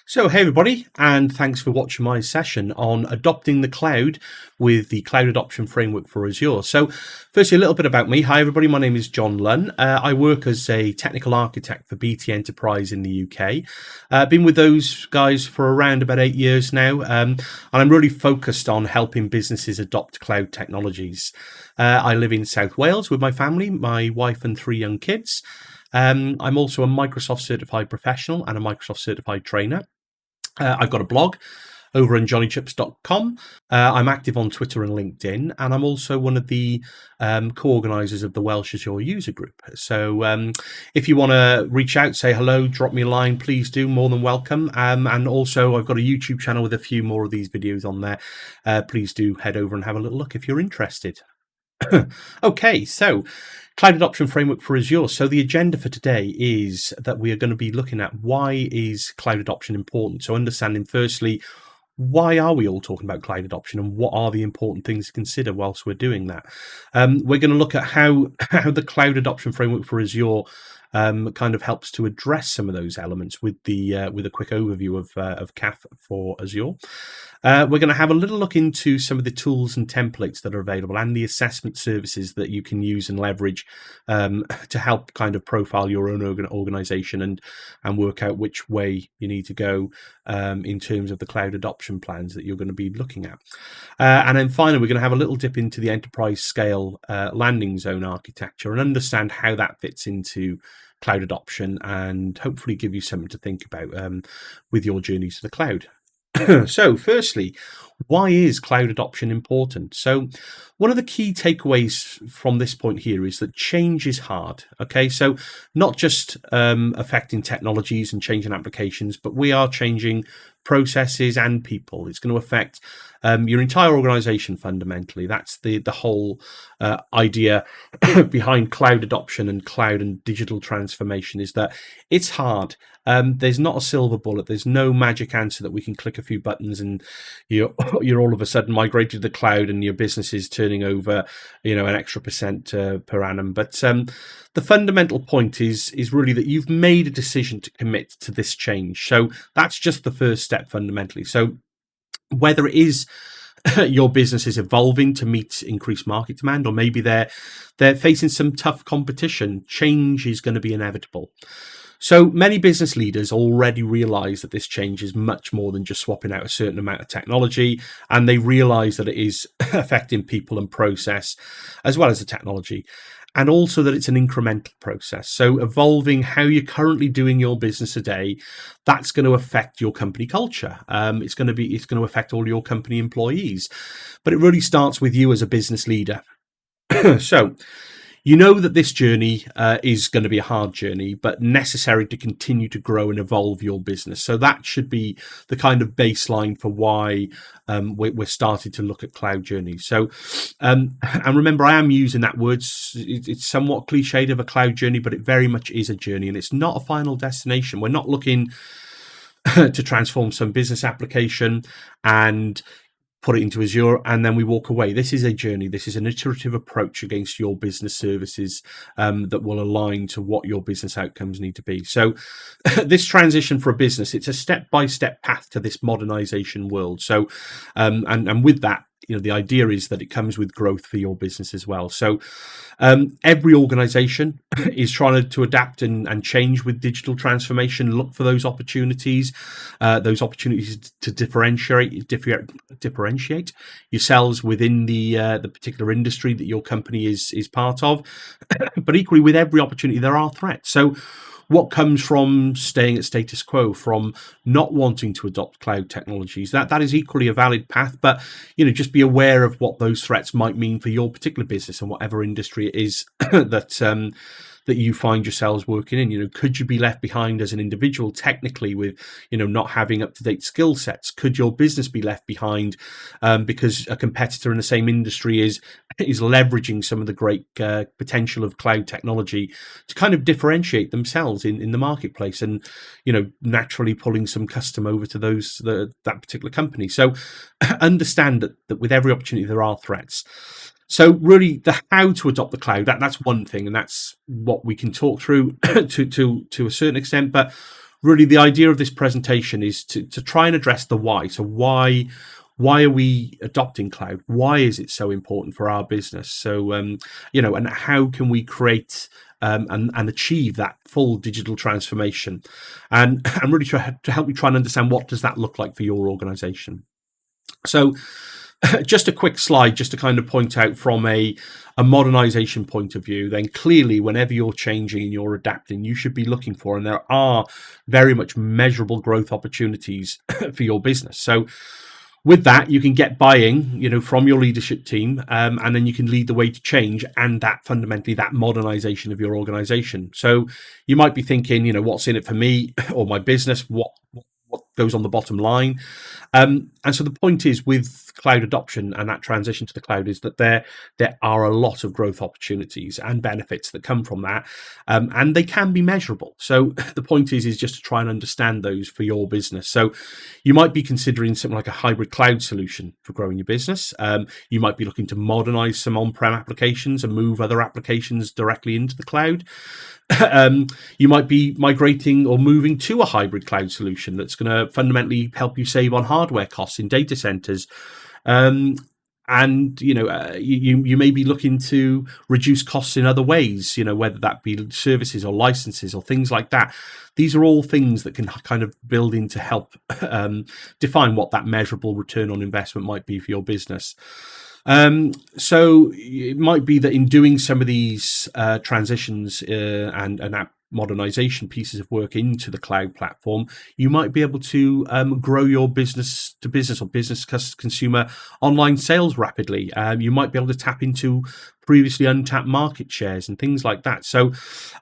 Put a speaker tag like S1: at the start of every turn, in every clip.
S1: So, hey everybody, and thanks for watching my session on adopting the cloud with the Cloud Adoption Framework for Azure. So, firstly, a little bit about me. Hi everybody, my name is John Lunn. I work as a technical architect for BT Enterprise in the UK. I've been with those guys for around about 8 years now, and I'm really focused on helping businesses adopt cloud technologies. I live in South Wales with my family, my wife and 3 young kids. I'm also a Microsoft certified professional and a Microsoft certified trainer. I've got a blog over on johnnychips.com. I'm active on Twitter and LinkedIn, and I'm also one of the co-organisers of the Welsh Azure user group. So if you want to reach out, say hello, drop me a line, please do, more than welcome. And also I've got a YouTube channel with a few more of these videos on there. Please do head over and have a little look if you're interested. Okay, so Cloud Adoption Framework for Azure. So the agenda for today is that we are going to be looking at why is cloud adoption important. So understanding firstly, why are we all talking about cloud adoption and what are the important things to consider whilst we're doing that? We're going to look at how the Cloud Adoption Framework for Azure kind of helps to address some of those elements with a quick overview of CAF for Azure. We're going to have a little look into some of the tools and templates that are available and the assessment services that you can use and leverage to help kind of profile your own organization and work out which way you need to go in terms of the cloud adoption plans that you're going to be looking at. And then finally, we're going to have a little dip into the enterprise scale landing zone architecture and understand how that fits into cloud adoption and hopefully give you something to think about with your journeys to the cloud. So firstly, why is cloud adoption important? So one of the key takeaways from this point here is that change is hard. Okay, so not just affecting technologies and changing applications, but we are changing processes and people. It's going to affect your entire organization fundamentally. That's the whole idea behind cloud adoption and cloud and digital transformation, is that it's hard. There's not a silver bullet. There's no magic answer that we can click a few buttons and you're all of a sudden migrated to the cloud and your business is turning over, an extra percent per annum. But the fundamental point is really that you've made a decision to commit to this change. So that's just the first step fundamentally. So whether it is your business is evolving to meet increased market demand, or maybe they're facing some tough competition, change is going to be inevitable. So many business leaders already realize that this change is much more than just swapping out a certain amount of technology, and they realize that it is affecting people and process as well as the technology, and also that it's an incremental process. So evolving how you're currently doing your business today, that's going to affect your company culture. It's going to affect all your company employees, but it really starts with you as a business leader. So you know that this journey is going to be a hard journey, but necessary to continue to grow and evolve your business. So that should be the kind of baseline for why we're starting to look at cloud journeys. So, and remember, I am using that word. It's somewhat cliched of a cloud journey, but it very much is a journey, and it's not a final destination. We're not looking to transform some business application and put it into Azure, and then we walk away. This is a journey. This is an iterative approach against your business services that will align to what your business outcomes need to be. So this transition for a business, it's a step-by-step path to this modernization world. So, and with that, the idea is that it comes with growth for your business as well. So every organization is trying to adapt and change with digital transformation, look for those opportunities to differentiate yourselves within the particular industry that your company is part of. But equally, with every opportunity, there are threats. So what comes from staying at status quo, from not wanting to adopt cloud technologies? That is equally a valid path, but just be aware of what those threats might mean for your particular business and whatever industry it is that you find yourselves working in. Could you be left behind as an individual technically with, not having up-to-date skill sets? Could your business be left behind because a competitor in the same industry is leveraging some of the great potential of cloud technology to kind of differentiate themselves in the marketplace and, naturally pulling some custom over to that particular company? So understand that with every opportunity, there are threats. So really, the how to adopt the cloud, that's one thing, and that's what we can talk through to a certain extent. But really the idea of this presentation is to try and address the why. So why are we adopting cloud? Why is it so important for our business? So and how can we create and achieve that full digital transformation, and really try to help you try and understand what does that look like for your organization. So just a quick slide just to kind of point out from a modernization point of view, then clearly whenever you're changing and you're adapting, you should be looking for, and there are very much measurable growth opportunities for your business. So with that, you can get buy-in, from your leadership team, and then you can lead the way to change and that fundamentally that modernization of your organization. So you might be thinking, what's in it for me or my business? What goes on the bottom line? And so the point is with cloud adoption and that transition to the cloud is that there are a lot of growth opportunities and benefits that come from that, and they can be measurable. So the point is just to try and understand those for your business. So you might be considering something like a hybrid cloud solution for growing your business. You might be looking to modernize some on-prem applications and move other applications directly into the cloud. You might be migrating or moving to a hybrid cloud solution that's going to fundamentally help you save on hardware costs in data centers. And you may be looking to reduce costs in other ways, whether that be services or licenses or things like that. These are all things that can kind of build in to help define what that measurable return on investment might be for your business. So it might be that in doing some of these transitions and app modernization pieces of work into the cloud platform, you might be able to grow your business to business or business consumer online sales rapidly. You might be able to tap into previously untapped market shares and things like that. So,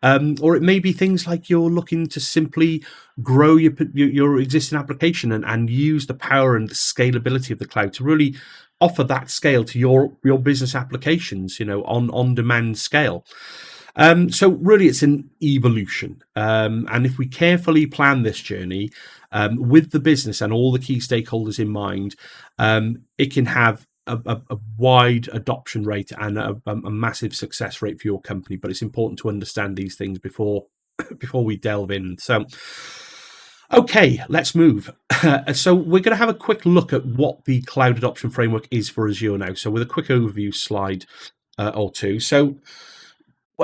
S1: or it may be things like you're looking to simply grow your existing application and use the power and the scalability of the cloud to really offer that scale to your business applications, on demand scale. So really it's an evolution. And if we carefully plan this journey with the business and all the key stakeholders in mind, it can have a wide adoption rate and a massive success rate for your company. But it's important to understand these things before we delve in. So, okay, let's move. So we're going to have a quick look at what the Cloud Adoption Framework is for Azure now. So with a quick overview slide or two. So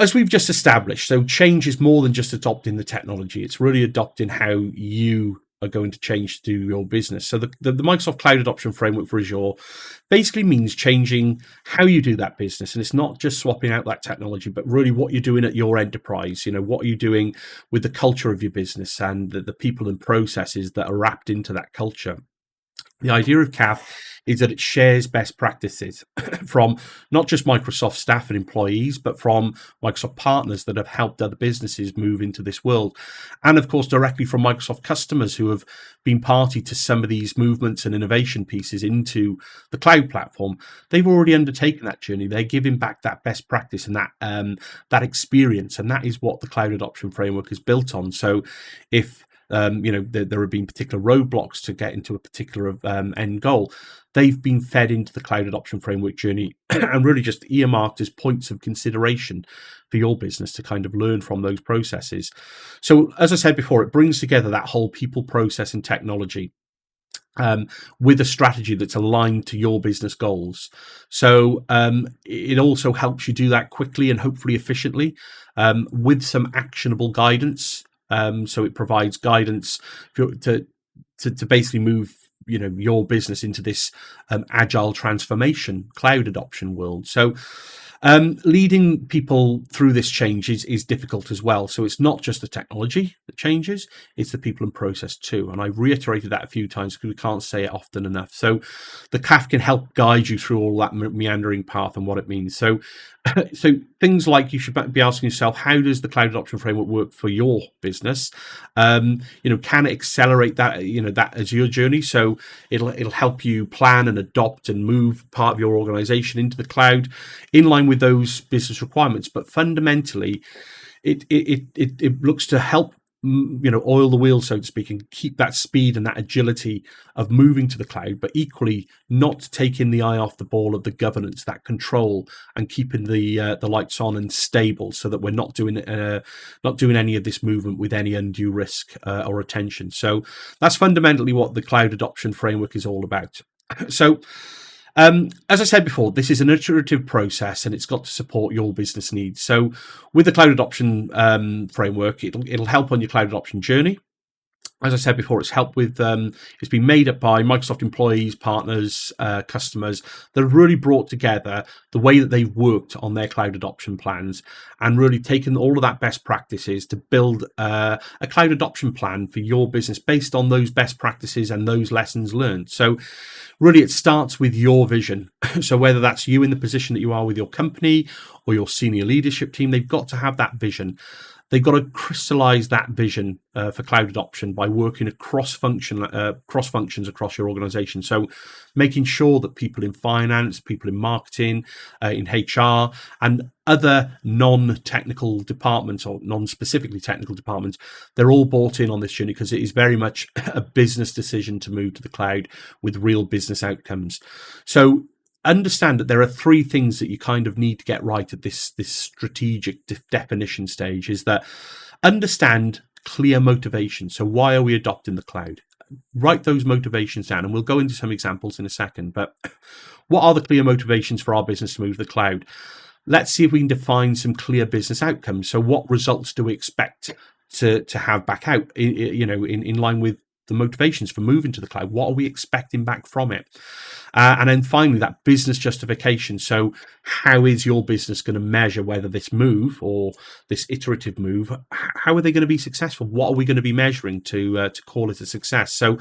S1: as we've just established, so change is more than just adopting the technology. It's really adopting how you are going to change to your business. So the Microsoft Cloud Adoption Framework for Azure basically means changing how you do that business. And it's not just swapping out that technology, but really what you're doing at your enterprise. What are you doing with the culture of your business and the people and processes that are wrapped into that culture. The idea of CAF is that it shares best practices from not just Microsoft staff and employees, but from Microsoft partners that have helped other businesses move into this world. And of course, directly from Microsoft customers who have been party to some of these movements and innovation pieces into the cloud platform. They've already undertaken that journey. They're giving back that best practice and that experience. And that is what the Cloud Adoption Framework is built on. So if there have been particular roadblocks to get into a particular end goal, they've been fed into the Cloud Adoption Framework journey and really just earmarked as points of consideration for your business to kind of learn from those processes. So as I said before, it brings together that whole people, process and technology with a strategy that's aligned to your business goals. So it also helps you do that quickly and hopefully efficiently with some actionable guidance. So it provides guidance to basically move your business into this agile transformation cloud adoption world. So leading people through this change is difficult as well. So it's not just the technology that changes, it's the people and process too. And I've reiterated that a few times because we can't say it often enough. So the CAF can help guide you through all that meandering path and what it means. So things like you should be asking yourself, how does the Cloud Adoption Framework work for your business? Can it accelerate that, that Azure journey? So it'll help you plan and adopt and move part of your organization into the cloud in line with those business requirements. But fundamentally, it looks to help oil the wheel, so to speak, and keep that speed and that agility of moving to the cloud, but equally not taking the eye off the ball of the governance, that control, and keeping the lights on and stable, so that we're not doing any of this movement with any undue risk or attention. So that's fundamentally what the cloud adoption framework is all about. So, as I said before, this is an iterative process, and it's got to support your business needs. So, with the cloud adoption framework, it'll help on your cloud adoption journey. As I said before, it's it's been made up by Microsoft employees, partners, customers that have really brought together the way that they've worked on their cloud adoption plans, and really taken all of that best practices to build a cloud adoption plan for your business based on those best practices and those lessons learned. So really, it starts with your vision. So whether that's you in the position that you are with your company or your senior leadership team, they've got to have that vision. They've got to crystallize that vision for cloud adoption by working cross functions across your organization. So making sure that people in finance, people in marketing, in HR, and other non-technical departments, or non-specifically technical departments, they're all bought in on this journey, because it is very much a business decision to move to the cloud with real business outcomes. So understand that there are three things that you kind of need to get right at this strategic definition stage. Is that understand clear motivation. So why are we adopting the cloud? Write those motivations down, and we'll go into some examples in a second. But what are the clear motivations for our business to move to the cloud? Let's see if we can define some clear business outcomes. So what results do we expect to have back out, in line with the motivations for moving to the cloud? What are we expecting back from it? And then finally, that business justification. So how is your business going to measure whether this move, or this iterative move, how are they going to be successful? What are we going to be measuring to call it a success? So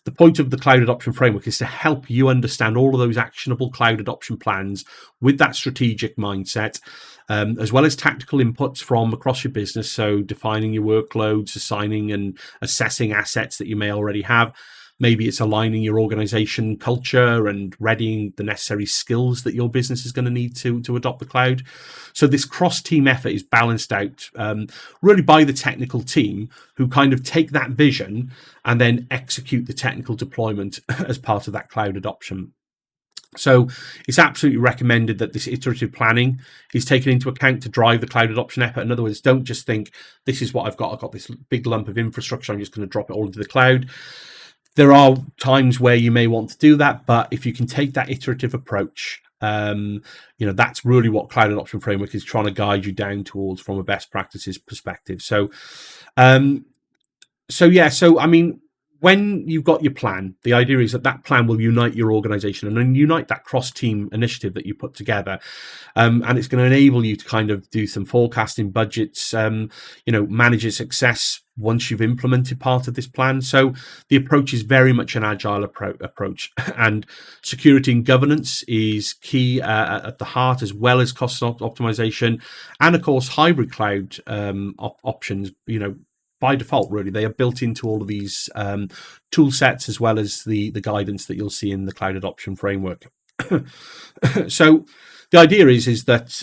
S1: the point of the cloud adoption framework is to help you understand all of those actionable cloud adoption plans with that strategic mindset, as well as tactical inputs from across your business. So defining your workloads, assigning and assessing assets that you may already have. Maybe it's aligning your organization culture and readying the necessary skills that your business is going to need to adopt the cloud. So this cross-team effort is balanced out really by the technical team, who kind of take that vision and then execute the technical deployment as part of that cloud adoption. So it's absolutely recommended that this iterative planning is taken into account to drive the cloud adoption effort. In other words, don't just think, this is what I've got this big lump of infrastructure, I'm just going to drop it all into the cloud. There are times where you may want to do that, but if you can take that iterative approach, that's really what cloud adoption framework is trying to guide you down towards from a best practices perspective. So I mean, when you've got your plan, the idea is that plan will unite your organization and then unite that cross-team initiative that you put together. And it's going to enable you to kind of do some forecasting, budgets, manage your success once you've implemented part of this plan. So the approach is very much an agile approach, and security and governance is key at the heart, as well as cost optimization, and of course hybrid cloud options. By default, really, they are built into all of these tool sets, as well as the guidance that you'll see in the cloud adoption framework. So the idea is that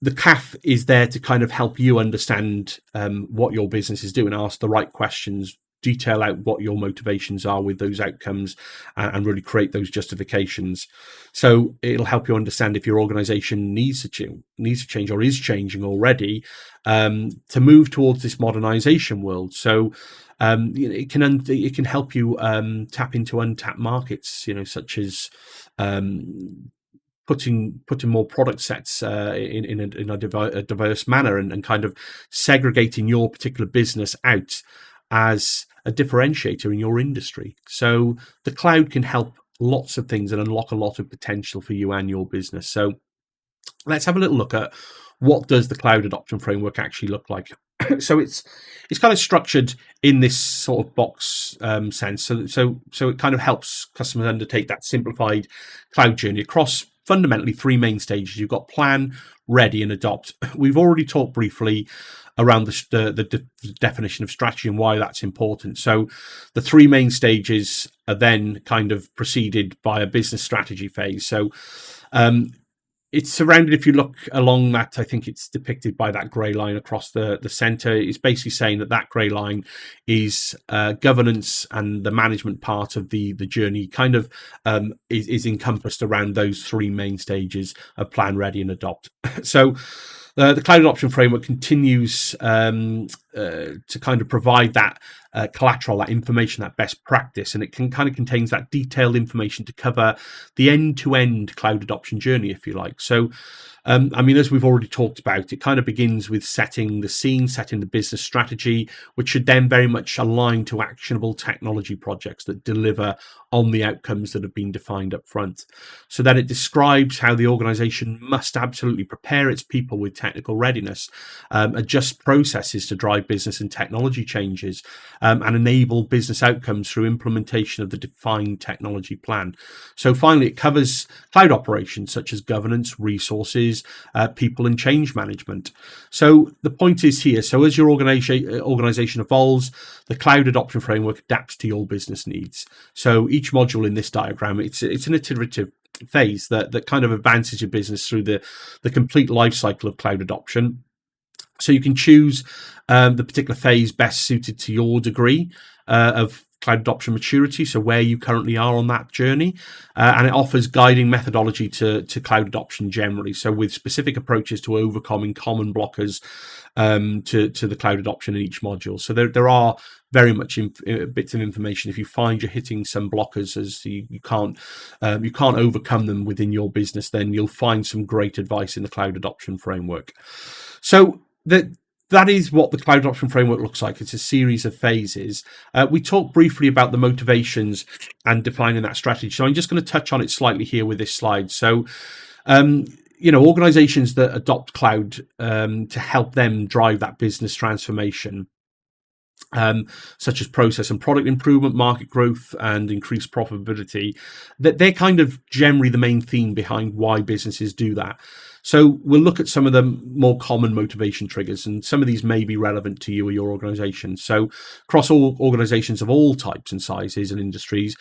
S1: the CAF is there to kind of help you understand what your business is doing, ask the right questions, detail out what your motivations are with those outcomes, and really create those justifications. So it'll help you understand if your organization needs to change or is changing already to move towards this modernization world. So it can help you tap into untapped markets, such as putting more product sets in a diverse manner, and kind of segregating your particular business out as a differentiator in your industry. So the cloud can help lots of things and unlock a lot of potential for you and your business. So let's have a little look at what does the cloud adoption framework actually look like. So it's kind of structured in this sort of box sense. So it kind of helps customers undertake that simplified cloud journey across fundamentally three main stages. You've got plan, ready, and adopt. We've already talked briefly around the definition of strategy and why that's important. So the three main stages are then kind of preceded by a business strategy phase. So it's surrounded, if you look along that, I think it's depicted by that grey line across the centre. It's basically saying that grey line is governance, and the management part of the journey kind of is encompassed around those three main stages of plan, ready, and adopt. So the cloud adoption framework continues to kind of provide that collateral, that information, that best practice, and it kind of contains that detailed information to cover the end-to-end cloud adoption journey, if you like. So I mean, as we've already talked about, it kind of begins with setting the scene, setting the business strategy, which should then very much align to actionable technology projects that deliver on the outcomes that have been defined up front. So then it describes how the organization must absolutely prepare its people with technical readiness, adjust processes to drive business and technology changes, and enable business outcomes through implementation of the defined technology plan. So finally, it covers cloud operations such as governance, resources, people, and change management. So the point is here, so as your organization evolves, the cloud adoption framework adapts to your business needs. So each module in this diagram, it's an iterative phase that kind of advances your business through the complete life cycle of cloud adoption. So you can choose the particular phase best suited to your degree of cloud adoption maturity, so where you currently are on that journey, and it offers guiding methodology to cloud adoption generally, so with specific approaches to overcoming common blockers to the cloud adoption in each module. So there are very much bits of information. If you find you're hitting some blockers, as you can't overcome them within your business, then you'll find some great advice in the cloud adoption framework. So that is what the cloud adoption framework looks like. It's a series of phases. We talked briefly about the motivations and defining that strategy. So I'm just going to touch on it slightly here with this slide. So, organizations that adopt cloud to help them drive that business transformation, such as process and product improvement, market growth, and increased profitability, that they're kind of generally the main theme behind why businesses do that. So we'll look at some of the more common motivation triggers, and some of these may be relevant to you or your organization. So across all organizations of all types and sizes and industries,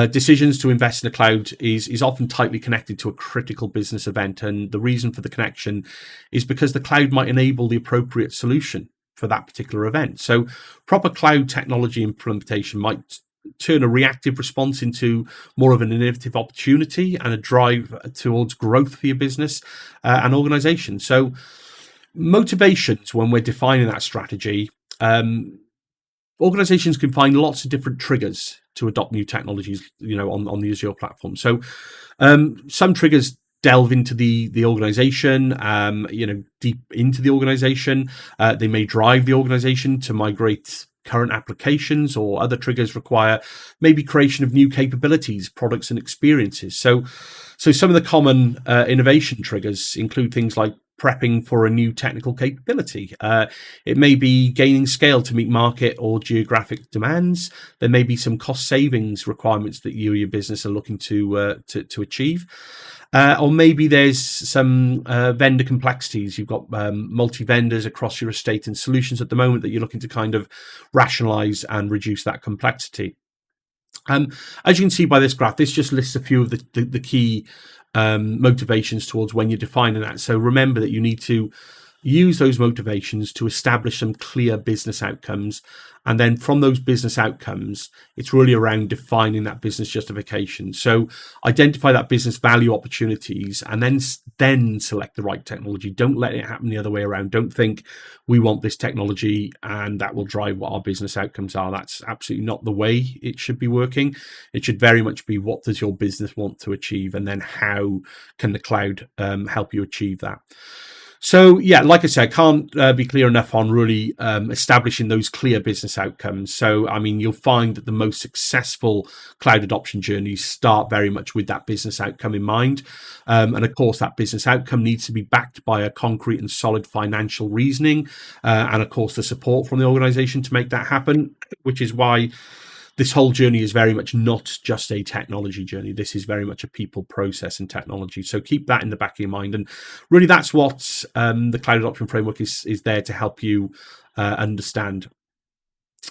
S1: decisions to invest in the cloud is often tightly connected to a critical business event. And the reason for the connection is because the cloud might enable the appropriate solution for that particular event. So proper cloud technology implementation might turn a reactive response into more of an innovative opportunity and a drive towards growth for your business and organization. So motivations, when we're defining that strategy, organizations can find lots of different triggers to adopt new technologies, on the Azure platform. So some triggers delve into the organization, deep into the organization. They may drive the organization to migrate current applications, or other triggers require maybe creation of new capabilities, products, and experiences. So some of the common innovation triggers include things like prepping for a new technical capability. It may be gaining scale to meet market or geographic demands. There may be some cost savings requirements that you or your business are looking to achieve. Or maybe there's some vendor complexities. You've got multi-vendors across your estate and solutions at the moment that you're looking to kind of rationalize and reduce that complexity. As you can see by this graph, this just lists a few of the key motivations towards when you're defining that. So remember that you need to use those motivations to establish some clear business outcomes. And then from those business outcomes, it's really around defining that business justification. So identify that business value opportunities, and then select the right technology. Don't let it happen the other way around. Don't think we want this technology and that will drive what our business outcomes are. That's absolutely not the way it should be working. It should very much be, what does your business want to achieve? And then how can the cloud help you achieve that? So, yeah, like I said, I can't be clear enough on really establishing those clear business outcomes. So, I mean, you'll find that the most successful cloud adoption journeys start very much with that business outcome in mind. And of course, that business outcome needs to be backed by a concrete and solid financial reasoning. And of course, the support from the organization to make that happen, which is why this whole journey is very much not just a technology journey. This is very much a people, process, and technology. So keep that in the back of your mind. And really, that's what the Cloud Adoption Framework is there to help you understand.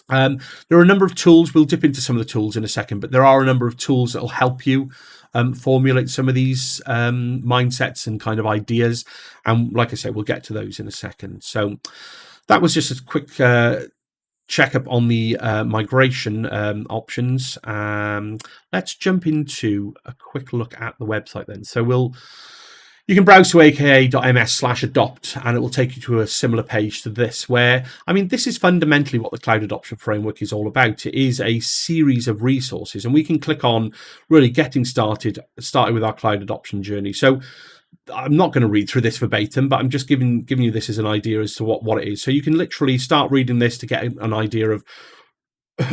S1: There are a number of tools. We'll dip into some of the tools in a second, but there are a number of tools that will help you formulate some of these mindsets and kind of ideas. And like I say, we'll get to those in a second. So that was just a quick check up on the migration options. Let's jump into a quick look at the website then. So you can browse to aka.ms/adopt and it will take you to a similar page to this where, I mean, this is fundamentally what the Cloud Adoption Framework is all about. It is a series of resources and we can click on really getting started with our cloud adoption journey. So I'm not going to read through this verbatim, but I'm just giving you this as an idea as to what it is. So you can literally start reading this to get an idea of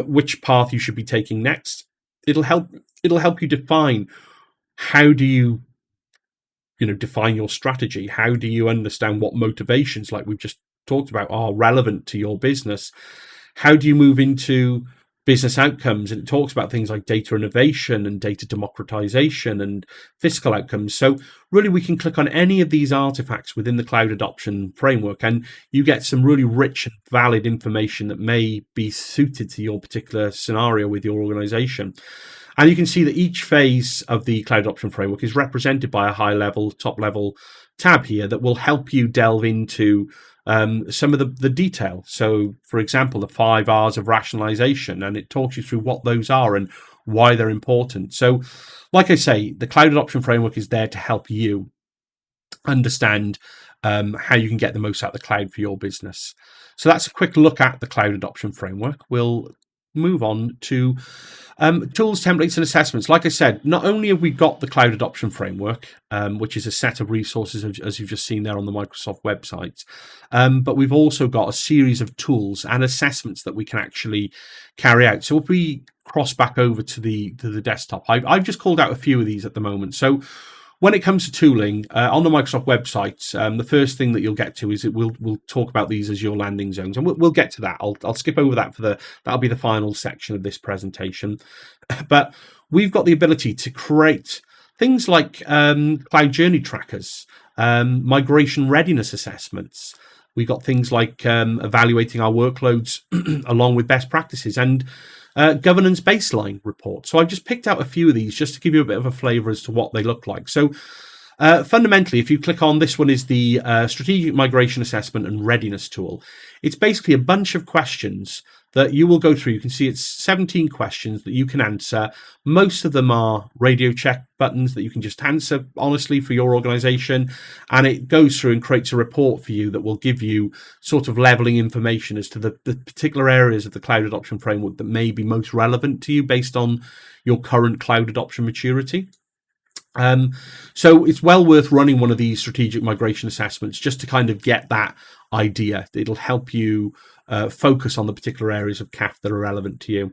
S1: which path you should be taking next. It'll help you define how do you define your strategy. How do you understand what motivations, like we've just talked about, are relevant to your business? How do you move into business outcomes? And it talks about things like data innovation and data democratization and fiscal outcomes. So really we can click on any of these artifacts within the Cloud Adoption Framework and you get some really rich and valid information that may be suited to your particular scenario with your organization. And you can see that each phase of the Cloud Adoption Framework is represented by a high-level, top-level tab here that will help you delve into some of the detail. So, for example, the 5 R's of rationalization, and it talks you through what those are and why they're important. So, like I say, the Cloud Adoption Framework is there to help you understand how you can get the most out of the cloud for your business. So that's a quick look at the Cloud Adoption Framework. We'll move on to tools, templates, and assessments. Like I said, not only have we got the Cloud Adoption Framework, which is a set of resources, as you've just seen there on the Microsoft website, but we've also got a series of tools and assessments that we can actually carry out. So if we cross back over to the desktop, I've just called out a few of these at the moment. So when it comes to tooling on the Microsoft website, the first thing that you'll get to is we'll talk about these as your landing zones, and we'll get to that. I'll skip over that that'll be the final section of this presentation. But we've got the ability to create things like cloud journey trackers, migration readiness assessments. We've got things like evaluating our workloads along with best practices and governance baseline report. So I've just picked out a few of these just to give you a bit of a flavor as to what they look like. So fundamentally, if you click on this one, is the strategic migration assessment and readiness tool. It's basically a bunch of questions that you will go through. You can see it's 17 questions that you can answer. Most of them are radio check buttons that you can just answer honestly for your organization. And it goes through and creates a report for you that will give you sort of leveling information as to the particular areas of the Cloud Adoption Framework that may be most relevant to you based on your current cloud adoption maturity. So it's well worth running one of these strategic migration assessments just to kind of get that idea. It'll help you focus on the particular areas of CAF that are relevant to you.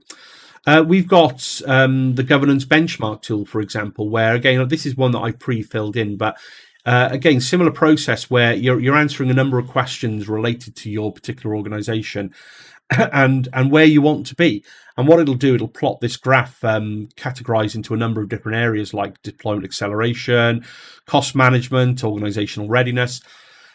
S1: We've got the governance benchmark tool, for example, where again, this is one that I pre-filled in, but again, similar process where you're answering a number of questions related to your particular organization and where you want to be. And what it'll do, it'll plot this graph categorized into a number of different areas like deployment acceleration, cost management, organizational readiness.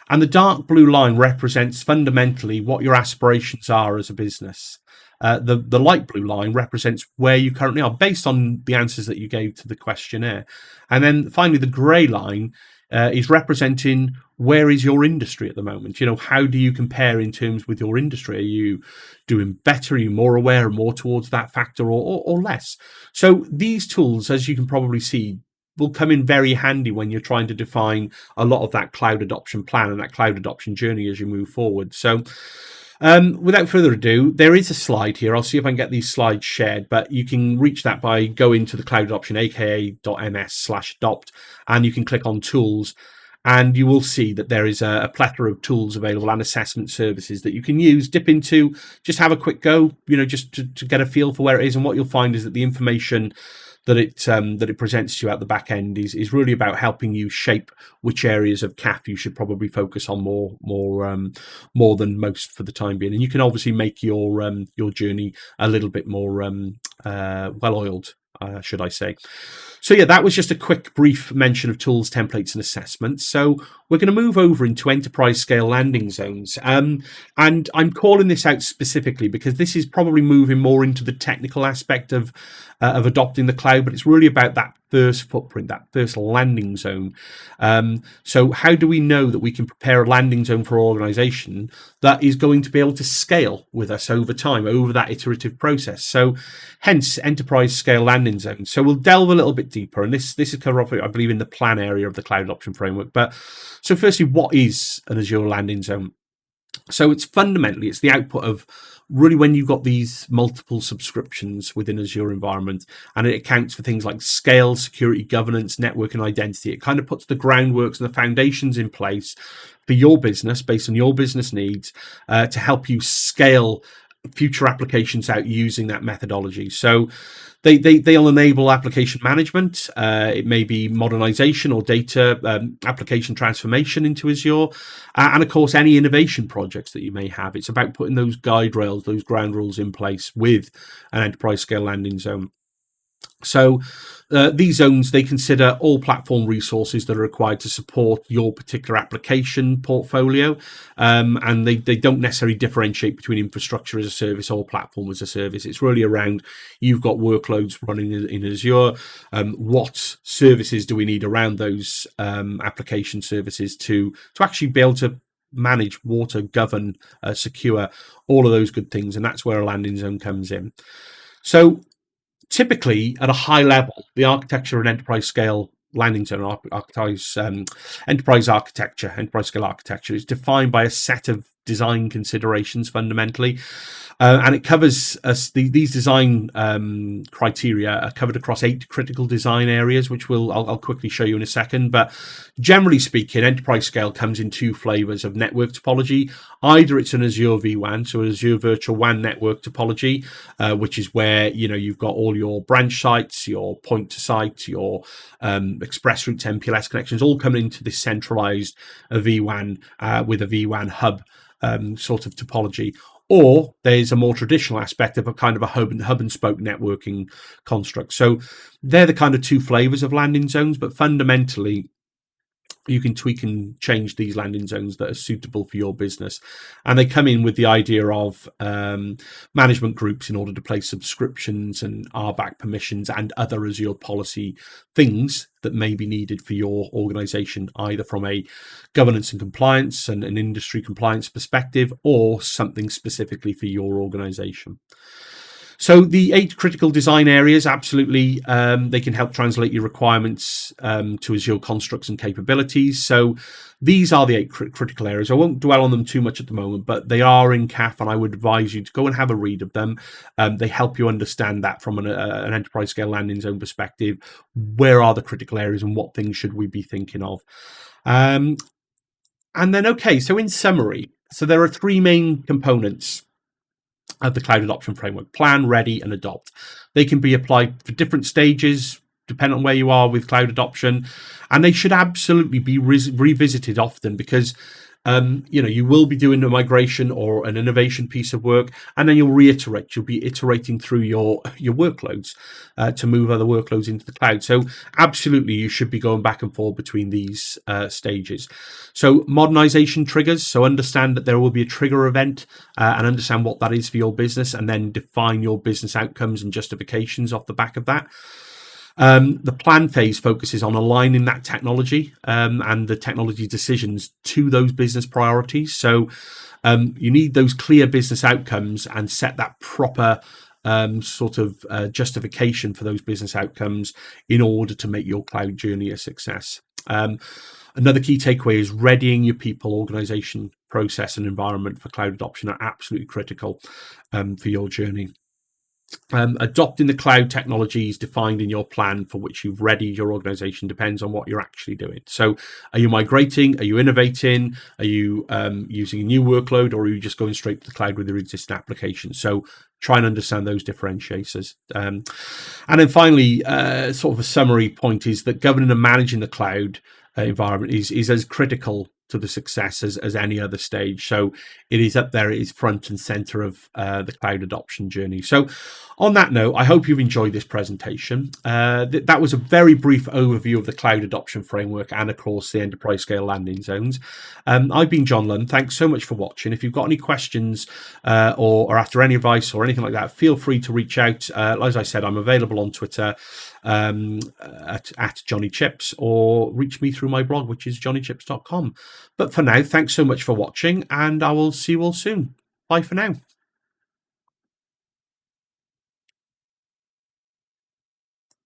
S1: And the dark blue line represents fundamentally what your aspirations are as a business. The light blue line represents where you currently are based on the answers that you gave to the questionnaire. And then finally, the grey line is representing where is your industry at the moment. How do you compare in terms with your industry? Are you doing better? Are you more aware, more towards that factor, or less? So these tools, as you can probably see, will come in very handy when you're trying to define a lot of that cloud adoption plan and that cloud adoption journey as you move forward. So without further ado, there is a slide here. I'll see if I can get these slides shared, but you can reach that by going to the Cloud Adoption, aka.ms/adopt, and you can click on tools, and you will see that there is a plethora of tools available and assessment services that you can use, dip into, just have a quick go, just to get a feel for where it is. And what you'll find is that the information that it presents to you at the back end is really about helping you shape which areas of CAF you should probably focus on more than most for the time being. And you can obviously make your journey a little bit more well-oiled, should I say. So yeah, that was just a quick brief mention of tools, templates, and assessments. So we're going to move over into enterprise scale landing zones. And I'm calling this out specifically because this is probably moving more into the technical aspect of adopting the cloud, but it's really about that first footprint, that first landing zone. So how do we know that we can prepare a landing zone for our organization that is going to be able to scale with us over time, over that iterative process? So hence enterprise scale landing zones. So we'll delve a little bit deeper, and this is covered off, I believe, in the plan area of the cloud adoption framework. But so firstly, what is an Azure landing zone? So it's the output of really when you've got these multiple subscriptions within Azure environment, and it accounts for things like scale, security, governance, network, and identity. It kind of puts the groundworks and the foundations in place for your business based on your business needs to help you scale future applications out using that methodology. So they'll enable application management. It may be modernization or data application transformation into Azure. And of course, any innovation projects that you may have. It's about putting those guide rails, those ground rules in place with an enterprise scale landing zone. So these zones, they consider all platform resources that are required to support your particular application portfolio. And they don't necessarily differentiate between infrastructure as a service or platform as a service. It's really around, you've got workloads running in Azure. What services do we need around those application services to actually be able to manage, water, govern, secure, all of those good things. And that's where a landing zone comes in. So typically, at a high level, the architecture and enterprise scale landing zone, enterprise scale architecture is defined by a set of design considerations fundamentally. And it covers these design criteria are covered across 8 critical design areas, which I'll quickly show you in a second. But generally speaking, enterprise scale comes in 2 flavors of network topology. Either it's an Azure vWAN, so Azure Virtual WAN network topology, which is where you've got all your branch sites, your point to site, your express routes, MPLS connections, all coming into this centralized vWAN with a vWAN hub sort of topology. Or there's a more traditional aspect of a kind of a hub and spoke networking construct. So they're the kind of 2 flavors of landing zones, but fundamentally you can tweak and change these landing zones that are suitable for your business. And they come in with the idea of management groups in order to place subscriptions and RBAC permissions and other Azure policy things that may be needed for your organization, either from a governance and compliance and an industry compliance perspective, or something specifically for your organization. So the 8 critical design areas, absolutely, they can help translate your requirements to Azure constructs and capabilities. So these are the 8 critical areas. I won't dwell on them too much at the moment, but they are in CAF, and I would advise you to go and have a read of them. They help you understand that from an enterprise scale landing zone perspective. Where are the critical areas and what things should we be thinking of? And then, okay, so in summary, so there are 3 main components of the cloud adoption framework: plan, ready, and adopt. They can be applied for different stages, depending on where you are with cloud adoption, and they should absolutely be revisited often, because you will be doing a migration or an innovation piece of work, and then you'll reiterate. You'll be iterating through your workloads to move other workloads into the cloud. So absolutely, you should be going back and forth between these stages. So modernization triggers. So understand that there will be a trigger event and understand what that is for your business, and then define your business outcomes and justifications off the back of that. The plan phase focuses on aligning that technology and the technology decisions to those business priorities. So you need those clear business outcomes and set that proper justification for those business outcomes in order to make your cloud journey a success. Another key takeaway is readying your people, organization, process, and environment for cloud adoption are absolutely critical for your journey. Adopting the cloud technologies defined in your plan for which you've readied your organization depends on what you're actually doing. So are you migrating? Are you innovating? Are you using a new workload, or are you just going straight to the cloud with your existing application? So try and understand those differentiators. And then finally, sort of a summary point is that governing and managing the cloud environment is as critical to the success as any other stage. So it is up there. It is front and center of the cloud adoption journey. So on that note, I hope you've enjoyed this presentation. That was a very brief overview of the cloud adoption framework and, of course, the enterprise scale landing zones. I've been John Lunn. Thanks so much for watching. If you've got any questions or after any advice or anything like that, feel free to reach out. As I said, I'm available on Twitter at Johnny Chips, or reach me through my blog, which is johnnychips.com. But for now, thanks so much for watching, and I will see you all soon. Bye for now.